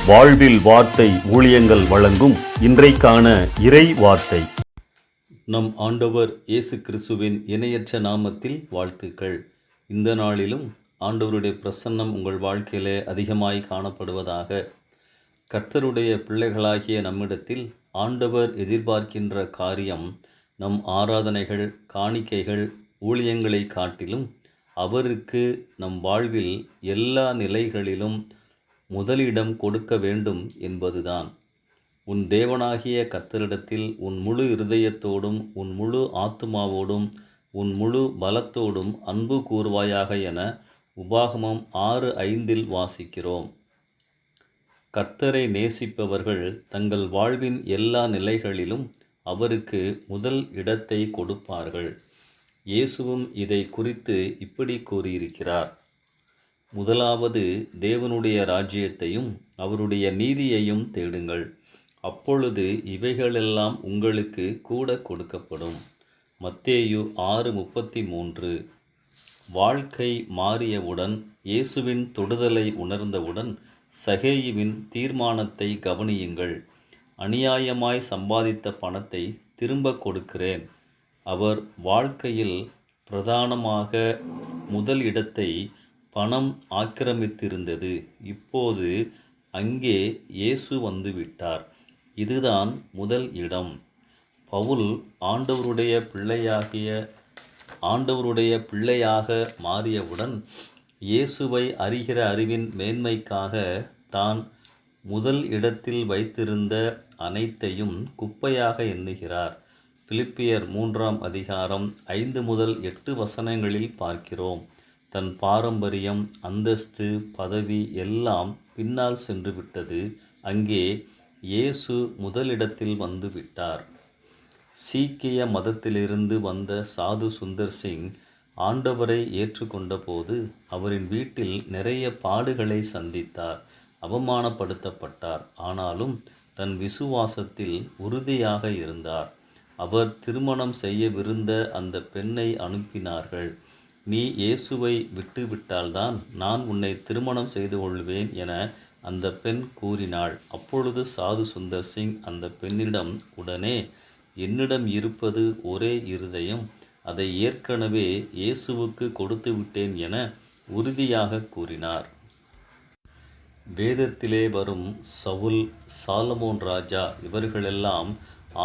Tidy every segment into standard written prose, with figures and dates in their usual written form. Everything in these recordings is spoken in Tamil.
வாழ்வில் வார்த்தை ஊழியங்கள் வழங்கும் இன்றைக்கான இறை வார்த்தை. நம் ஆண்டவர் இயேசு கிறிஸ்துவின் இணையற்ற நாமத்தில் வாழ்த்துக்கள். இந்த நாளிலும் ஆண்டவருடைய பிரசன்னம் உங்கள் வாழ்க்கையிலே அதிகமாய் காணப்படுவதாக. கர்த்தருடைய பிள்ளைகளாகிய நம்மிடத்தில் ஆண்டவர் எதிர்பார்க்கின்ற காரியம் நம் ஆராதனைகள், காணிக்கைகள், ஊழியங்களை காட்டிலும் அவருக்கு நம் வாழ்வில் எல்லா நிலைகளிலும் முதலிடம் கொடுக்க வேண்டும் என்பதுதான். உன் தேவனாகிய கர்த்தரிடத்தில் உன் முழு இருதயத்தோடும் உன் முழு ஆத்துமாவோடும் உன் முழு பலத்தோடும் அன்பு கூர்வாயாக என உபாகமம் 6:5 வாசிக்கிறோம். கர்த்தரை நேசிப்பவர்கள் தங்கள் வாழ்வின் எல்லா நிலைகளிலும் அவருக்கு முதல் இடத்தை கொடுப்பார்கள். இயேசுவும் இதை குறித்து இப்படி கூறியிருக்கிறார்: முதலாவது தேவனுடைய ராஜ்யத்தையும் அவருடைய நீதியையும் தேடுங்கள், அப்பொழுது இவைகளெல்லாம் உங்களுக்கு கூட கொடுக்கப்படும். மத்தேயு 6:33. வாழ்க்கை மாறியவுடன், இயேசுவின் தொடுதலை உணர்ந்தவுடன் சகேயுவின் தீர்மானத்தை கவனியுங்கள். அநியாயமாய் சம்பாதித்த பணத்தை திரும்ப கொடுக்கிறேன். அவர் வாழ்க்கையில் பிரதானமாக முதல் இடத்தை பணம் ஆக்கிரமித்திருந்தது. இப்போது அங்கே இயேசு வந்துவிட்டார். இதுதான் முதல் இடம். பவுல் ஆண்டவருடைய பிள்ளையாக மாறியவுடன் இயேசுவை அறிகிற அறிவின் மேன்மைக்காக தான் முதல் இடத்தில் வைத்திருந்த அனைத்தையும் குப்பையாக எண்ணுகிறார். பிலிப்பியர் 3:5-8 பார்க்கிறோம். தன் பாரம்பரியம், அந்தஸ்து, பதவி எல்லாம் பின்னால் சென்று விட்டது. அங்கே இயேசு முதலிடத்தில் வந்து விட்டார். சீக்கிய மதத்திலிருந்து வந்த சாது சுந்தர் சிங் ஆண்டவரை ஏற்றுக்கொண்ட போது அவரின் வீட்டில் நிறைய பாடுகளை சந்தித்தார், அவமானப்படுத்தப்பட்டார். ஆனாலும் தன் விசுவாசத்தில் உறுதியாக இருந்தார். அவர் திருமணம் செய்யவிருந்த அந்த பெண்ணை அனுப்பினார்கள். நீ இயேசுவை விட்டுவிட்டால்தான் நான் உன்னை திருமணம் செய்து கொள்வேன் என அந்த பெண் கூறினாள். அப்பொழுது சாது சுந்தர் சிங் அந்த பெண்ணிடம், உடனே என்னிடம் இருப்பது ஒரே இருதயம், அதை ஏற்கனவே இயேசுவுக்கு கொடுத்து விட்டேன் என உறுதியாக கூறினார். வேதத்திலே வரும் சவுல், சாலமோன் ராஜா இவர்களெல்லாம்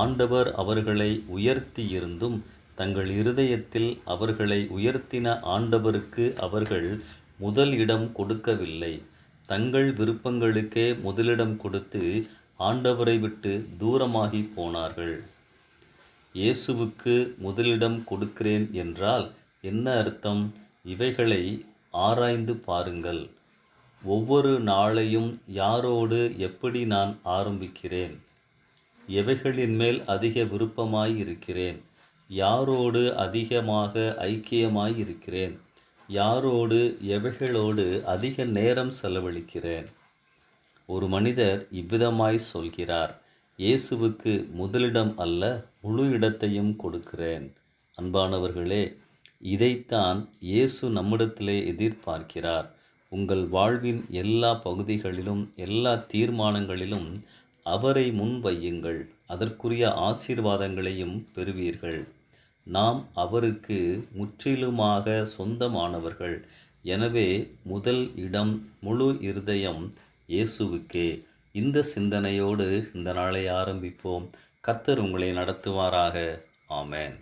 ஆண்டவர் அவர்களை உயர்த்தியிருந்தும் தங்கள் இருதயத்தில் அவர்களை உயர்த்தின ஆண்டவருக்கு அவர்கள் முதல் இடம் கொடுக்கவில்லை. தங்கள் விருப்பங்களுக்கே முதலிடம் கொடுத்து ஆண்டவரை விட்டு தூரமாகி போனார்கள். இயேசுவுக்கு முதலிடம் கொடுக்கிறேன் என்றால் என்ன அர்த்தம்? இவைகளை ஆராய்ந்து பாருங்கள். ஒவ்வொரு நாளையும் யாரோடு எப்படி நான் ஆரம்பிக்கிறேன்? எவைகளின் மேல் அதிக விருப்பமாய் இருக்கிறேன்? யாரோடு அதிகமாக ஐக்கியமாய் இருக்கிறேன்? யாரோடு, எவைகளோடு அதிக நேரம் செலவழிக்கிறேன்? ஒரு மனிதர் இவ்விதமாய் சொல்கிறார்: இயேசுவுக்கு முதலிடம் அல்ல, முழு இடத்தையும் கொடுக்கிறேன். அன்பானவர்களே, இதைத்தான் இயேசு நம்மிடத்திலே எதிர்பார்க்கிறார். உங்கள் வாழ்வின் எல்லா பகுதிகளிலும், எல்லா தீர்மானங்களிலும் அவரை முன் வையுங்கள். அதற்குரிய ஆசீர்வாதங்களையும் பெறுவீர்கள். நாம் அவருக்கு முற்றிலுமாக சொந்தமானவர்கள். எனவே முதல் இடம், முழு இருதயம் இயேசுவுக்கே. இந்த சிந்தனையோடு இந்த நாளை ஆரம்பிப்போம். கர்த்தர் உங்களை நடத்துவாராக. ஆமென்.